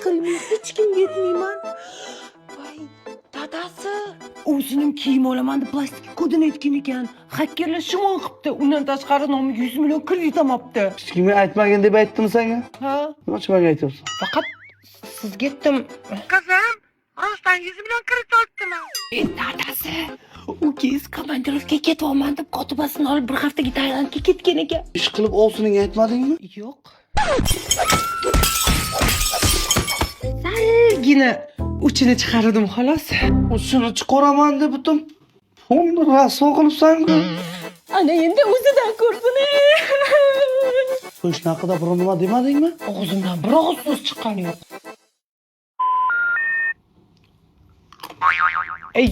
qilmay hech kimga aytmayman. Voy, dadasi o'zining kiyim olaman deb plastik kodini aytgan ekan. Hakkerlar shimon qilibdi. Undan tashqari nomiga 100 million kredit olmabdi. Hech kimga aytmagin deb aytdim senga. Ha? Nima chimaga aytyapsan? Faqat sizga aytdim. Qizim, rostdan 100 million kredit olibdimi? Dadasi, u keyin komandirovkaga ketyapman deb kotibasini olib bir haftaga Tailandga ketgan ekan. Ish qilib ovsiniga aytmadingmi? Yo'q. Salgina uchini chiqardim xolos. O'shini chiqaraman deb butun pulni rasvo qilibsan-ku. Ana endi o'zidan ko'rsin. Qo'shni haqida biror nima demadingmi? Og'zimdan bir og'iz so'z chiqqani yo'q.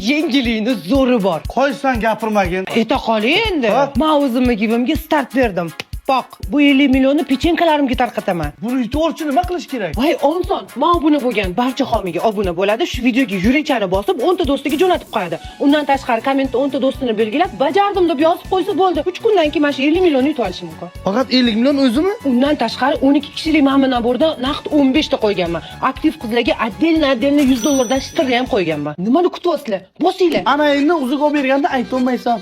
Yengiliğini zo'ri bor. Qo'ysan gapirmagin. Ayta qoling endi. Ha? Men o'zimga gibimga start berdim. Bak, bu 50 millionni pechenkalarımga tarqataman. Buni to'g'ri nima qilish kerak? Voy, oson. Men obuna bo'lgan barcha homiga obuna bo'ladi. Shu videoga yuringchani bosib, 10 ta do'stiga jo'natib qo'yadi. Undan tashqari kommentda 10 ta do'stini belgilab, bajardim deb yozib qo'ysa bo'ldi. 3 kundan keyin mana shu 50 millionni yutib olishim mumkin. Faqat 50 million o'zimi? Undan tashqari 12 kishilik mana naborda naqd 15 ta qo'yganman. Aktiv qizlarga отдельно $100 dan shtirni ham qo'yganman. Nimani kutyapsizlar? Bosinglar. Ana endi uzuq olib berganda aytolmaysan.